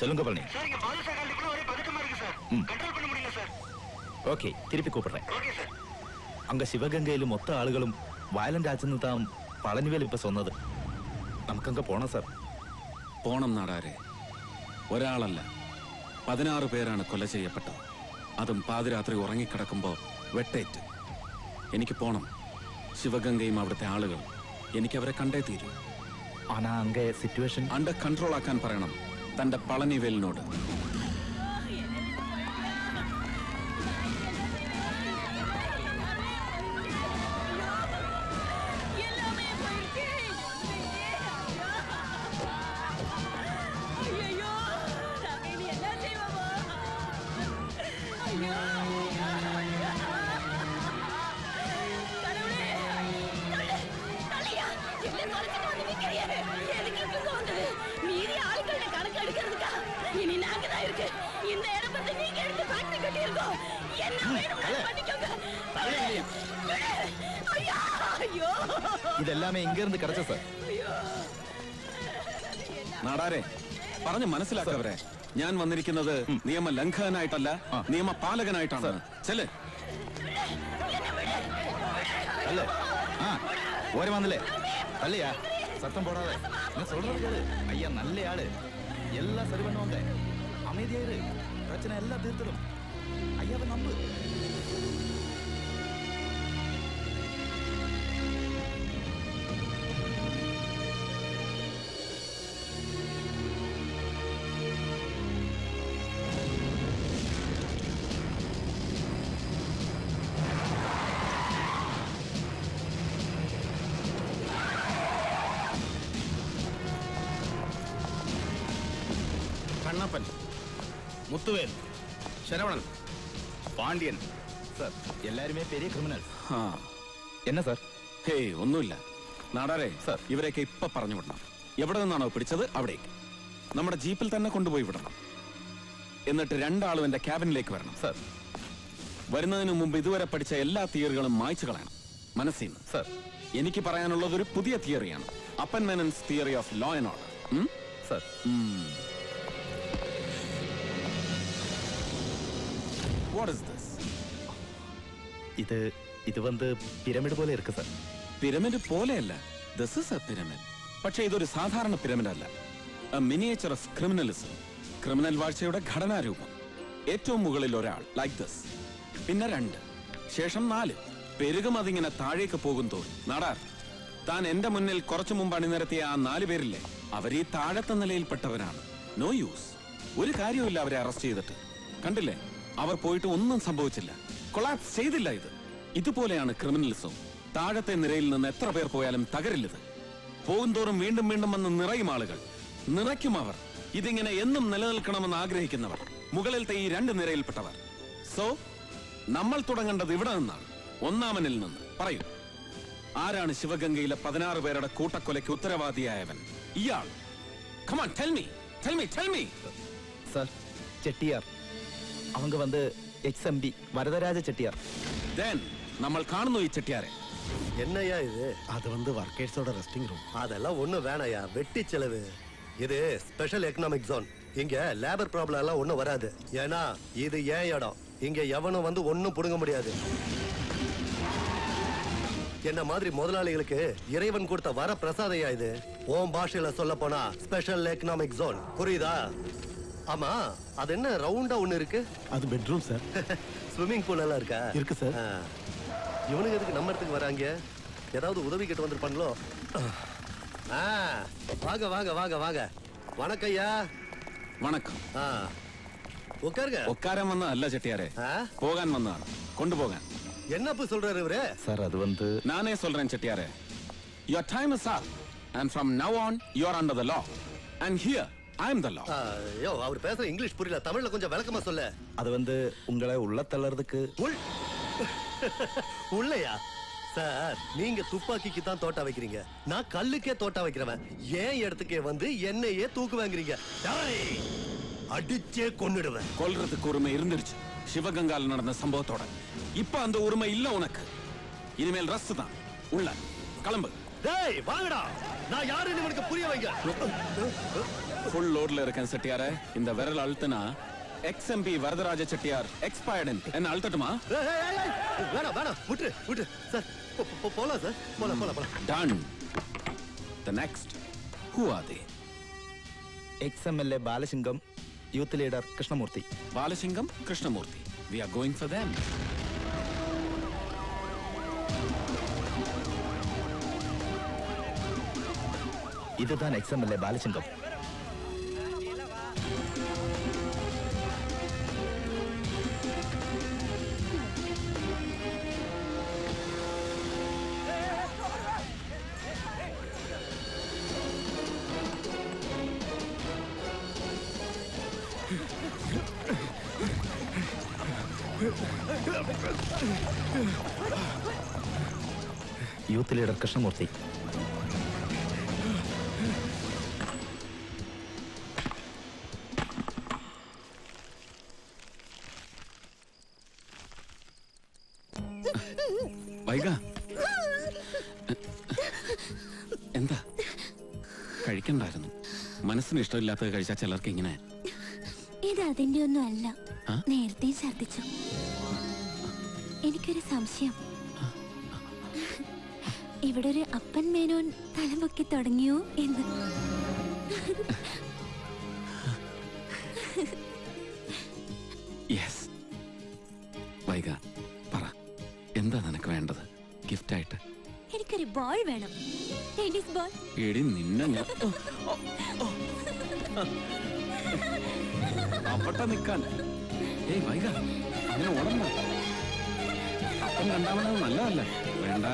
சொல்லுங்க பழனி. ஓகே, திருப்பி கூப்பிடுறேன். அங்க சிவகங்கையிலும் மொத்த ஆளுகளும் വയലന്റ് ആച്ചെന്ന് താൻ പളനിവേൽ ഇപ്പൊ സ്വന്നത്. നമുക്കങ്ങ് പോണം സാർ. പോണം നാടാരെ. ഒരാളല്ല 16 പേരാണ് കൊല ചെയ്യപ്പെട്ടത്. അതും പാതിരാത്രി ഉറങ്ങിക്കിടക്കുമ്പോ വെട്ടേറ്റ്. എനിക്ക് പോണം. ശിവഗംഗയും അവിടുത്തെ ആളുകൾ എനിക്കവരെ കണ്ടേ തീരൂ. ആനാ അങ്ങേ സിറ്റുവേഷൻ അണ്ടർ കൺട്രോൾ ആക്കാൻ പറയണം തന്റെ പളനിവേലിനോട്. ഇതെല്ലാമേ ഇങ്ങിருந்து കിടച്ച സാർ. നാടാരെ പറഞ്ഞ് മനസ്സിലാക്കവരെ. ഞാൻ വന്നിരിക്കുന്നത് നിയമ ലംഘകനായിട്ടല്ല, നിയമപാലകനായിട്ടാണ്. ചെല്ലേ അല്ലേ? ഓരെ വന്നില്ലേ? അല്ലയാ சத்தம் போடாத. நான் சொல்றது கேளு. ஐயா நல்ல ஆளு, எல்லாம் சரி பண்ணுவாங்க. அமைதியாயிரு, பிரச்சனை எல்லாம் தீர்த்துடும். ஐயாவை நம்பு. കണ്ണപ്പൻ, മുത്തുവേൽ, ശരവണൻ, പാണ്ഡ്യൻ. സാർ എല്ലാരുമേ പെരിയ ക്രിമിനൽ. എന്നാ സാർ? ഹേയ് ഒന്നുമില്ല നാടാരെ. സാർ ഇവരെയൊക്കെ ഇപ്പൊ പറഞ്ഞു വിടണം. എവിടെ നിന്നാണോ പിടിച്ചത് അവിടേക്ക് നമ്മുടെ ജീപ്പിൽ തന്നെ കൊണ്ടുപോയി വിടണം. എന്നിട്ട് രണ്ടാളും എന്റെ ക്യാബിനിലേക്ക് വരണം. സാർ വരുന്നതിന് മുമ്പ് ഇതുവരെ പഠിച്ച എല്ലാ തിയറികളും മായ്ച്ചു കളയണം മനസ്സിൽ നിന്ന്. സാർ എനിക്ക് പറയാനുള്ളത് ഒരു പുതിയ തിയറിയാണ്. അപ്പൻ Menon's theory of law and order. Sir what is this? ഇത് വന്ന് പിരമിഡ് പോലെ ഇരിക്കും സാർ. പിരമിഡ് പോലെയല്ല, ദിസ് ഈസ് എ പിരമിഡ്. പക്ഷേ ഇതൊരു സാധാരണ പിരമിഡ് അല്ല. A miniature of criminalism. Criminal വാഴ്ചയുടെ ഘടനാരൂപം. ഏറ്റവും മുകളിൽ ഒരാൾ ലൈക്ക് ദിസ്, പിന്നെ 2, ശേഷം 4. പെരുകും അതിങ്ങനെ താഴേക്ക് പോകും തോറും. നാടാർ, താൻ എന്റെ മുന്നിൽ കുറച്ചു മുമ്പ് അണിനിരത്തിയ ആ 4 പേരില്ലേ, അവർ ഈ താഴത്തെ നിലയിൽപ്പെട്ടവരാണ്. No use. ഒരു കാര്യമില്ല അവരെ അറസ്റ്റ് ചെയ്തിട്ട്. കണ്ടില്ലേ, അവർ പോയിട്ട് ഒന്നും സംഭവിച്ചില്ല, കൊളാപ്സ് ചെയ്തില്ല. ഇതുപോലെയാണ് ക്രിമിനലിസം. താഴത്തെ നിരയിൽ നിന്ന് എത്ര പേർ പോയാലും തകരില്ലത്. പോകുന്തോറും വീണ്ടും വീണ്ടും വന്ന് നിറയും ആളുകൾ, നിറയ്ക്കും അവർ. ഇതിങ്ങനെ എന്നും നിലനിൽക്കണമെന്ന് ആഗ്രഹിക്കുന്നവർ, മുകളിലത്തെ ഈ 2 നിരയിൽപ്പെട്ടവർ. സോ നമ്മൾ തുടങ്ങേണ്ടത് ഇവിടെ നിന്നാണ്, ഒന്നാമനിൽ നിന്ന്. പറയൂ, ആരാണ് ശിവഗംഗയിലെ 16 പേരുടെ കൂട്ടക്കൊലയ്ക്ക് ഉത്തരവാദിയായവൻ? ഇയാൾ. Come on, tell me. Sir Chettiar. அவங்க வந்து XMB வரதராஜ செட்டியார். Then നമ്മൾ കാണുന്നു ഈ ചെട്ടിയാരെ. என்னையா இது? அது வந்து வர்க்கர்ஸோட ரெஸ்டிங் ரூம். அதெல்லாம் ஒண்ணும் வேணாயா, வெட்டி செலவு. இது ஸ்பெஷல் எக்கனாமிக் ஜோன். இங்க லேபர் ப்ராப்ளம் எல்லாம் ஒண்ணும் வராது. ஏன்னா இது ஏன் இடம். இங்க எவனும் வந்து ஒண்ணும் புடுங்க முடியாது. என்ன மாதிரி முதலாளிகளுக்கு இறைவன் கொடுத்த வர பிரசாதையா இது. ஓம் பாஷையில சொல்ல போனா ஸ்பெஷல் எக்கனாமிக் ஜோன். புரியுதா? ஆமா, அது என்ன ரவுண்டா ஒண்ணு இருக்கு? அது பெட்ரூம் சார். ஸ்விம்மிங் பூல் எல்லாம் இருக்கா? இருக்கு சார். இவனுக்கு எதுக்கு நம்ம இடத்துக்கு வராங்க? ஏதாவது உதவி கேட்டு வந்திருப்பாங்களோ? வாங்க வாங்க வாங்க வாங்க. வணக்கம் ஐயா. വണക്കം. உட்காருங்க. ഉക്കാരം വന്നതല്ല ചെട്ടിയാരെ, പോകാൻ വന്നതാണ്, കൊണ്ടുപോകാൻ. என்னப்பு சொல்றாரு இவரு? சார் அது வந்து நானே சொல்றேன் செட்டியாரே. Your time is up and from now on you are under the law and here I am the law. யோ, அவர் பேசுற இங்கிலீஷ் புரியல, தமிழ்ல கொஞ்சம் விளக்கமா சொல்ல. அது வந்து உங்களை உள்ள தள்ளறதுக்கு. உள்ளயா சார்? நீங்க துப்பாக்கிக்கு தான் தோட்டா வைக்கிறீங்க, நான் கல்லுக்கே தோட்டா வைக்கிறவன். ஏன் இடத்துக்கே வந்து என்னையே தூக்கு வாங்குறீங்க? அடிச்சே கொன்னுடுவேன். கொல்றதுக்கு உரிமை இருந்துருச்சு சிவகங்கால நடந்த சம்பவத்தோட. இப்ப அந்த உரிமை இல்ல உனக்கு. இனிமேல் ரஸ்ட் தான். உள்ள கிளம்பு. டேய் வாங்கடா. நான் யாருன்னு உனக்கு புரிய வைங்க. ഫുൾ ലോഡിൽ ഇറക്കാൻ സെട്ടിയാറെ இந்த விரல் அழுத்தினா XMP வரதராஜ செட்டியார் எக்ஸ்பயர்ட் என்ன அழுத்தட்டுமா? வேணாம் வேணாம் விட்டு சார் போலாம் சார் போலாம். Done. The next. Who are they? XMLA Balasingam, youth leader Krishnamoorthy. Balasingam, Krishnamoorthy. We are going for them. இதுதான் XMLA Balasingam. Youth leader Krishnamoorthy. Vaiga എന്താ കഴിക്കണ്ടായിരുന്നു? മനസ്സിന് ഇഷ്ടമില്ലാത്തത് കഴിച്ചാൽ ചിലർക്ക് ഇങ്ങനെ. ഇത് അതിന്റെ ഒന്നും അല്ല. നേരത്തെ ഛർദിച്ചു. എനിക്കൊരു സംശയം. ഇവിടെ ഒരു അപ്പൻ മേനോൻ തലപൊക്കി തുടങ്ങിയോ എന്ന്. യെസ്. വൈഗ പറ, എന്താ നിനക്ക് വേണ്ടത് ഗിഫ്റ്റ് ആയിട്ട്? എനിക്കൊരു ബോൾ വേണം. Tennis ball. എടി നിന്നെ ഞാൻ അവിടെ നിൽക്കാൻ. ഏയ് വൈഗ, അങ്ങനെ ഓടണ്ട. അപ്പം കണ്ടാവുന്നത് നല്ലതല്ല. വേണ്ട.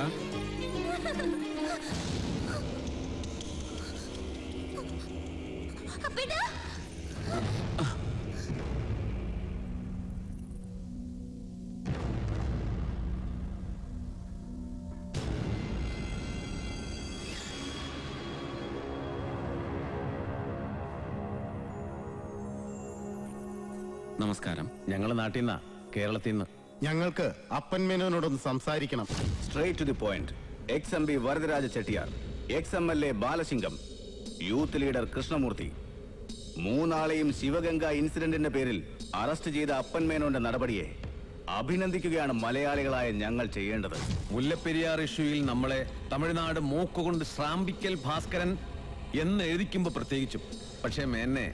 നമസ്കാരം. ഞങ്ങൾ നാട്ടിൽ നിന്നാ, കേരളത്തിൽ നിന്ന്. ഞങ്ങൾക്ക് അപ്പൻ മേനോനോടൊന്ന് സംസാരിക്കണം. Straight to the point. XMB Varadaraja Chettiar, XMLA Balasingam, youth leader Krishnamoorthy, മൂന്നാളെയും ശിവഗംഗ ഇൻസിഡന്റിന്റെ പേരിൽ അറസ്റ്റ് ചെയ്ത അപ്പൻ മേനോന്റെ നടപടിയെ അഭിനന്ദിക്കുകയാണ് മലയാളികളായ ഞങ്ങൾ ചെയ്യേണ്ടത്. മുല്ലപ്പെരിയാർ ഇഷ്യൂയിൽ നമ്മളെ തമിഴ്നാട് മൂക്കുകൊണ്ട് ശ്രാമ്പിക്കൽ ഭാസ്കരൻ എന്ന് എഴുതിക്കുമ്പോൾ പ്രത്യേകിച്ചും. പക്ഷേ മേന്നെ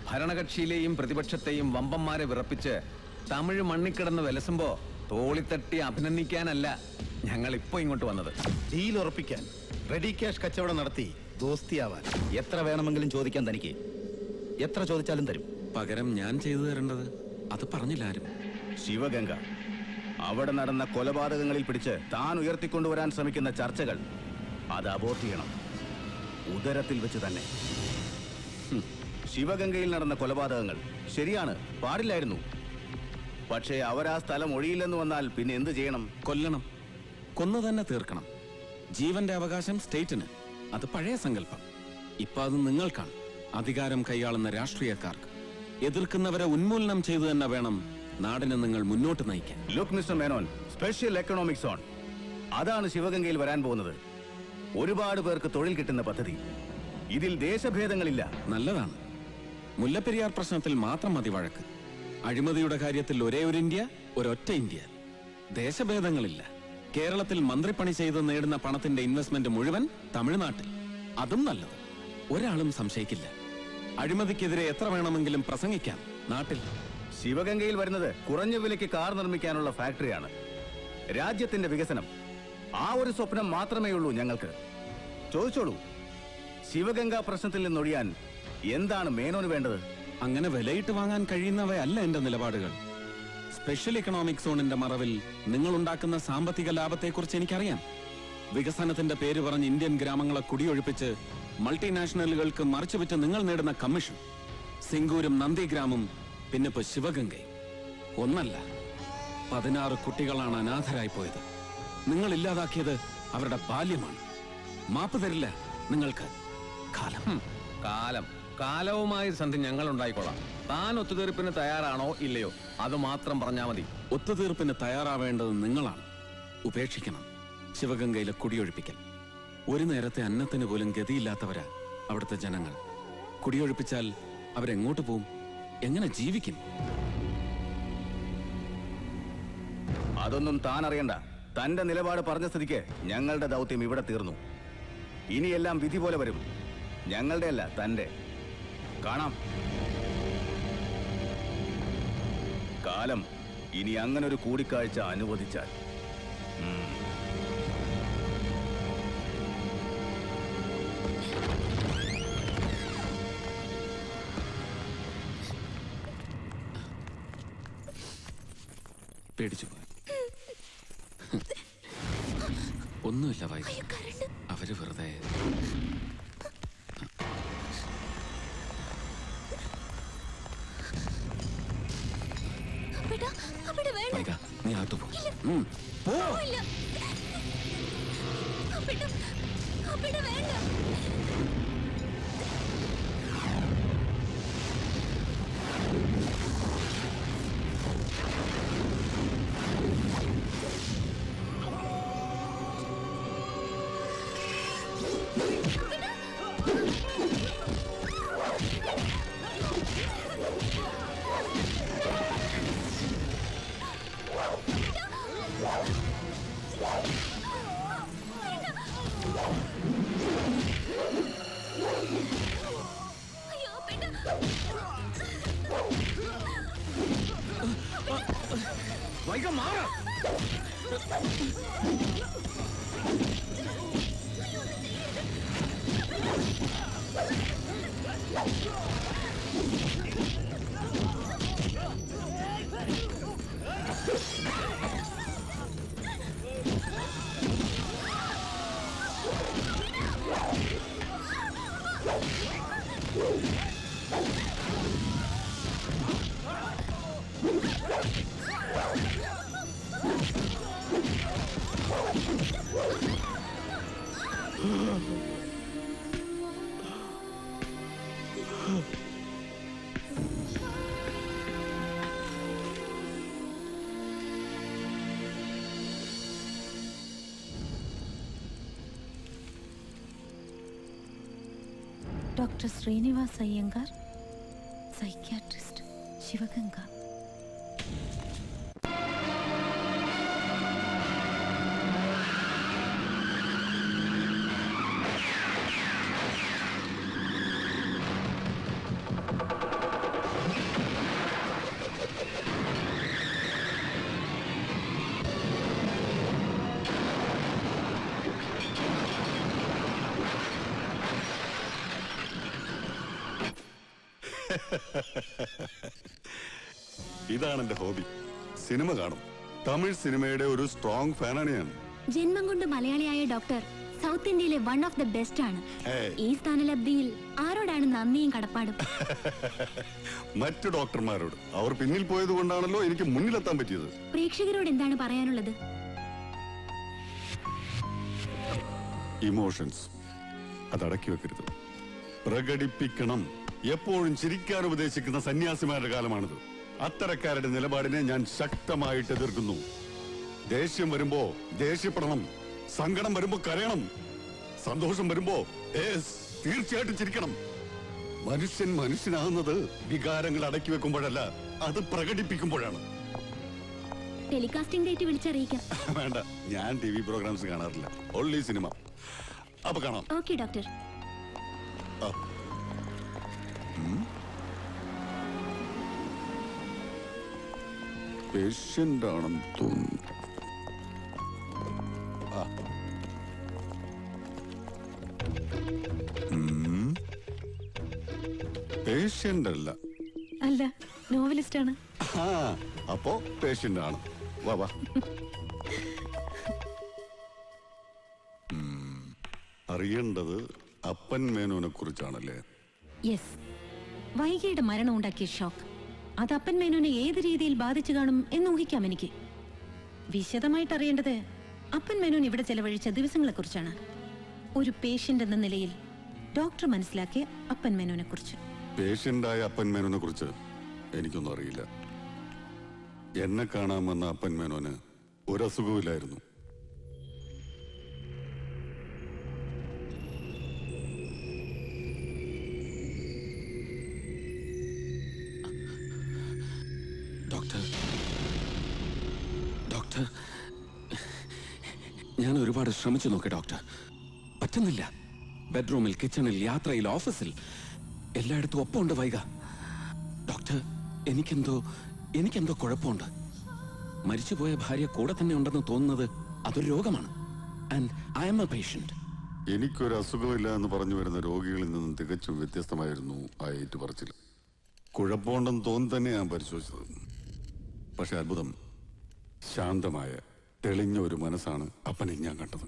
ഭരണകക്ഷിയിലെയും പ്രതിപക്ഷത്തെയും വമ്പന്മാരെ വിറപ്പിച്ച് തമിഴ് മണ്ണിക്കിടന്ന് വിലസുമ്പോ തോളിത്തട്ടി അഭിനന്ദിക്കാനല്ല ഞങ്ങൾ ഇപ്പോ ഇങ്ങോട്ട് വന്നത്. ഡീൽ ഉറപ്പിക്കാൻ, റെഡി ക്യാഷ് കച്ചവടം നടത്തി ദോസ്തിയാവാൻ. എത്ര വേണമെങ്കിലും ചോദിക്കാൻ തനിക്ക്. എത്ര ചോദിച്ചാലും തരും. പകരം ഞാൻ ചെയ്തു തരേണ്ടത് അത് പറഞ്ഞില്ല ആരും. ശിവഗംഗ അവിടെ നടന്ന കൊലപാതകങ്ങളിൽ പിടിച്ച് താൻ ഉയർത്തിക്കൊണ്ടുവരാൻ ശ്രമിക്കുന്ന ചർച്ചകൾ അത് അബോർട്ട് ചെയ്യണം. ഉദരത്തിൽ വെച്ച് തന്നെ. ശിവഗംഗയിൽ നടന്ന കൊലപാതകങ്ങൾ ശരിയാണ്, പാടില്ലായിരുന്നു. പക്ഷേ അവരാ സ്ഥലം ഒഴിയില്ലെന്ന് വന്നാൽ പിന്നെ എന്ത് ചെയ്യണം? കൊല്ലണം. കൊന്നു തന്നെ തീർക്കണം. ജീവന്റെ അവകാശം സ്റ്റേറ്റിന്. അത് പഴയ സങ്കല്പം. ഇപ്പൊ അത് നിങ്ങൾക്കാണ്. അധികാരം കൈയാളുന്ന രാഷ്ട്രീയക്കാർക്ക്. എതിർക്കുന്നവരെ ഉന്മൂലനം ചെയ്തു തന്നെ വേണം നാടിനെ നിങ്ങൾ മുന്നോട്ട് നയിക്കാൻ. Look mister Menon, special economic zone അതാണ് ശിവഗംഗയിൽ വരാൻ പോകുന്നത്. ഒരുപാട് പേർക്ക് തൊഴിൽ കിട്ടുന്ന പദ്ധതി. ഇതിൽ ദേശഭേദങ്ങളില്ല. നല്ലതാണ്. മുല്ലപ്പെരിയാർ പ്രശ്നത്തിൽ മാത്രം മതി വഴക്ക്. അഴിമതിയുടെ കാര്യത്തിൽ ഒരേ ഒരു ഇന്ത്യ, ഒരൊറ്റ ഇന്ത്യ. ദേശഭേദങ്ങളില്ല. കേരളത്തിൽ മന്ത്രിപ്പണി ചെയ്ത് നേടുന്ന പണത്തിന്റെ ഇൻവെസ്റ്റ്മെന്റ് മുഴുവൻ തമിഴ്നാട്ടിൽ. അതും നല്ലത്. ഒരാളും സംശയിക്കില്ല. അഴിമതിക്കെതിരെ എത്ര വേണമെങ്കിലും പ്രസംഗിക്കാം നാട്ടിൽ. ശിവഗംഗയിൽ വരുന്നത് കുറഞ്ഞ വിലയ്ക്ക് കാർ നിർമ്മിക്കാനുള്ള ഫാക്ടറിയാണ്. രാജ്യത്തിന്റെ വികസനം, ആ ഒരു സ്വപ്നം മാത്രമേ ഉള്ളൂ ഞങ്ങൾക്ക്. ചോദിച്ചോളൂ, ശിവഗംഗ പ്രശ്നത്തിൽ നിന്നൊഴിയാൻ എന്താണ് മേനോന് വേണ്ടത്? അങ്ങനെ വിലയിട്ട് വാങ്ങാൻ കഴിയുന്നവയല്ല എന്റെ നിലപാടുകൾ. സ്പെഷ്യൽ എക്കണോമിക് സോണിന്റെ മറവിൽ നിങ്ങൾ ഉണ്ടാക്കുന്ന സാമ്പത്തിക ലാഭത്തെക്കുറിച്ച് എനിക്കറിയാം. വികസനത്തിന്റെ പേര് പറഞ്ഞ് ഇന്ത്യൻ ഗ്രാമങ്ങളെ കുടിയൊഴിപ്പിച്ച് മൾട്ടിനാഷണലുകൾക്ക് മറിച്ചുവിറ്റ് നിങ്ങൾ നേടുന്ന കമ്മീഷൻ. സിംഗൂരും നന്ദിഗ്രാമും പിന്നെ ഇപ്പൊ ശിവഗംഗയും. ഒന്നല്ല, 16 കുട്ടികളാണ് അനാഥരായി പോയത്. നിങ്ങൾ ഇല്ലാതാക്കിയത് അവരുടെ ബാല്യമാണ്. മാപ്പ് തരില്ല നിങ്ങൾക്ക് കാലം. കാലവുമായി സന്ധി ഞങ്ങൾ ഉണ്ടായിക്കൊള്ളാം. താൻ ഒത്തുതീർപ്പിന് തയ്യാറാണോ ഇല്ലയോ അത് മാത്രം പറഞ്ഞാൽ മതി. ഒത്തുതീർപ്പിന് തയ്യാറാവേണ്ടത് നിങ്ങളാണ്. ഉപേക്ഷിക്കണം ശിവഗംഗയിലെ കുടിയൊഴിപ്പിക്കൽ. ഒരു നേരത്തെ അന്നത്തിന് പോലും ഗതിയില്ലാത്തവരാ അവിടുത്തെ ജനങ്ങൾ. കുടിയൊഴിപ്പിച്ചാൽ അവരെങ്ങോട്ട് പോവും? എങ്ങനെ ജീവിക്കും? അതൊന്നും താൻ അറിയണ്ട. തന്റെ നിലപാട് പറഞ്ഞ സ്ഥിതിക്ക് ഞങ്ങളുടെ ദൗത്യം ഇവിടെ തീർന്നു. ഇനിയെല്ലാം വിധി പോലെ വരും. ഞങ്ങളുടെ അല്ല, തന്റെ. കാണാം. കാലം ഇനി അങ്ങനൊരു കൂടിക്കാഴ്ച അനുവദിച്ചാൽ. പേടിച്ചു പോയി. ഒന്നുമില്ല വൈകി, അവര് വെറുതെ. വൈക, നീ അകത്തു പോ. വൈക മാറ. Doctor Srinivas Iyengar, psychiatrist, Sivaganga. ഇതാണ് എന്റെ ഹോബി. സിനിമ കാണും. തമിഴ് സിനിമയുടെ ഒരു സ്ട്രോങ് ഫാനാണ് ഞാൻ. ജന്മം കൊണ്ട് മലയാളിയായ ഡോക്ടർ സൗത്ത് ഇന്ത്യയിലെ വൺ ഓഫ് ദ ബെസ്റ്റ് ആണ്. ഈ സ്ഥാനലബ്ധിയിൽ ആരോടാണ് നന്ദിയും കടപ്പാടും? മറ്റു ഡോക്ടർമാരോട്. അവർ പിന്നിൽ പോയത് കൊണ്ടാണല്ലോ എനിക്ക് മുന്നിലെത്താൻ പറ്റിയത്. പ്രേക്ഷകരോട് എന്താണ് പറയാനുള്ളത്? ഇമോഷൻസ് അതടക്കി വെക്കരുത്, പ്രകടിപ്പിക്കണം. എപ്പോഴും ചിരിക്കാൻ ഉപദേശിക്കുന്ന സന്യാസിമാരുടെ കാലമാണിത്. അത്തരക്കാരുടെ നിലപാടിനെ ഞാൻ ശക്തമായിട്ട് എതിർക്കുന്നു. ദേഷ്യം വരുമ്പോ ദേഷ്യപ്പെടണം, സങ്കടം വരുമ്പോ കരയണം, സന്തോഷം വരുമ്പോ തീർച്ചയായിട്ടും ചിരിക്കണം. മനുഷ്യൻ മനുഷ്യനാകുന്നത് വികാരങ്ങൾ അടക്കി വെക്കുമ്പോഴല്ല, അത് പ്രകടിപ്പിക്കുമ്പോഴാണ്. Telecasting date വിളിച്ചറിയിക്കാം. വേണ്ട, ഞാൻ TV പ്രോഗ്രാംസ് കാണാറില്ല, ഓൺലി സിനിമ. അപ്പൊ കാണാം. Okay doctor. പേഷ്യന്റ് ആണെന്ന് തോന്നുന്നു. പേഷ്യന്റ് അല്ല. അല്ല, നോവലിസ്റ്റ് ആണ്. അപ്പോ പേഷ്യന്റ് ആണ്. വാ വാ. അറിയേണ്ടത് അപ്പൻ മേനോനെ കുറിച്ചാണല്ലേ? യെസ്. വൈകിയുടെ മരണം ഉണ്ടാക്കിയ ഷോക്ക് അത് അപ്പൻ മേനോനെ ഏത് രീതിയിൽ ബാധിച്ചു കാണും എന്ന് ഊഹിക്കാം എനിക്ക്. വിശദമായിട്ട് അറിയേണ്ടത് അപ്പൻ മേനോൻ ഇവിടെ ചെലവഴിച്ച ദിവസങ്ങളെ കുറിച്ചാണ്. ഒരു പേഷ്യന്റ് എന്ന നിലയിൽ ഡോക്ടർ മനസ്സിലാക്കിയ അപ്പൻ മേനോനെ കുറിച്ച്. പേഷ്യന്റായ അപ്പൻ മേനോനെ കുറിച്ച് എനിക്കൊന്നും അറിയില്ല. എന്നെ കാണാമെന്ന അപ്പൻ മേനോന് ഒരസുഖമില്ലായിരുന്നു. ഒരുപാട് ശ്രമിച്ചു നോക്കി ഡോക്ടർ, പറ്റുന്നില്ല. ബെഡ്റൂമിൽ, കിച്ചണിൽ, യാത്രയിൽ, ഓഫീസിൽ എല്ലായിടത്തും ഒപ്പമുണ്ട് വൈക. ഡോക്ടർ, എനിക്കെന്തോ കുഴപ്പമുണ്ട്. മരിച്ചുപോയ ഭാര്യ കൂടെ തന്നെ ഉണ്ടെന്ന് തോന്നുന്നത് അതൊരു രോഗമാണ്. And I am a patient. എനിക്കൊരു അസുഖമില്ല എന്ന് പറഞ്ഞു വരുന്ന രോഗികളിൽ നിന്നും തികച്ചും വ്യത്യസ്തമായിരുന്നു ആ ഏറ്റുപറച്ചിൽ. കുഴപ്പമുണ്ടെന്ന് തോന്നി തന്നെ ഞാൻ പരിശോധിച്ചത്. പക്ഷെ അത്ഭുതം, ശാന്തമായ തെളിഞ്ഞ ഒരു മനസ്സാണ് അപ്പനിൽ ഞാൻ കണ്ടത്.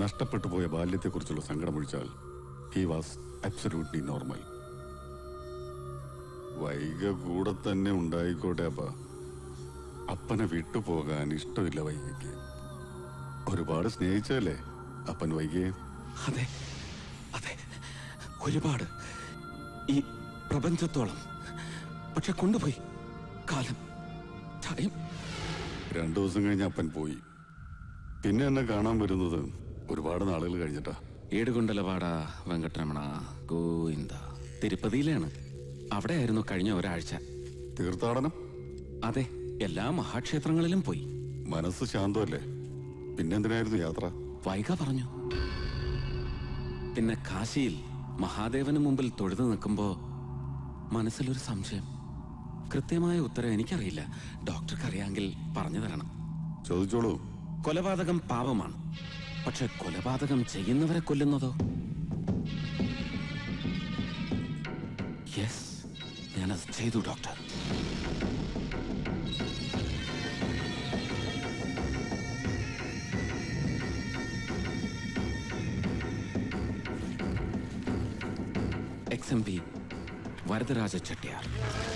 നഷ്ടപ്പെട്ടു പോയ ബാല്യത്തെക്കുറിച്ചുള്ള സങ്കടമൊഴിച്ചാൽ ഹി വാസ് അബ്സല്യൂട്ട്ലി നോർമൽ. വൈക കൂടെ തന്നെ ഉണ്ടായിക്കോട്ടെ അപ്പനെ വിട്ടുപോകാൻ ഇഷ്ടമില്ല വൈകയ്ക്ക്. ഒരുപാട് സ്നേഹിച്ചല്ലേ അപ്പൻ വൈകിയെ? അതെ അതെ, ഒരുപാട്, ഈ പ്രപഞ്ചത്തോളം. പക്ഷെ കൊണ്ടുപോയി കാലം, ടൈം. 2 ദിവസം കഴിഞ്ഞ് അപ്പൻ പോയി. പിന്നെ എന്നെ കാണാൻ വരുന്നത് ഒരുപാട് നാളുകൾ കഴിഞ്ഞിട്ടാ. ഏടുകൊണ്ടലവാട വെങ്കട്ടരമണ ഗോവിന്ദ തിരുപ്പതിയിലാണ്. അവിടെയായിരുന്നു കഴിഞ്ഞ ഒരാഴ്ച. തീർത്ഥാടനം? അതെ, എല്ലാ മഹാക്ഷേത്രങ്ങളിലും പോയി. മനസ്സ് ശാന്തമല്ലേ, പിന്നെന്തിനായിരുന്നു യാത്ര? വൈക പറഞ്ഞു. പിന്നെ കാശിയിൽ മഹാദേവന് മുമ്പിൽ തൊഴുതു നിൽക്കുമ്പോ മനസ്സിലൊരു സംശയം. കൃത്യമായ ഉത്തരം എനിക്കറിയില്ല. ഡോക്ടർക്ക് അറിയാമെങ്കിൽ പറഞ്ഞു തരണം. ചോദിച്ചോളൂ. കൊലപാതകം പാപമാണ്, പക്ഷെ കൊലപാതകം ചെയ്യുന്നവരെ കൊല്ലുന്നതോ? യെസ്, ഞാനത് ചെയ്തു ഡോക്ടർ. XMB വരദരാജ ചെട്ടിയാർ.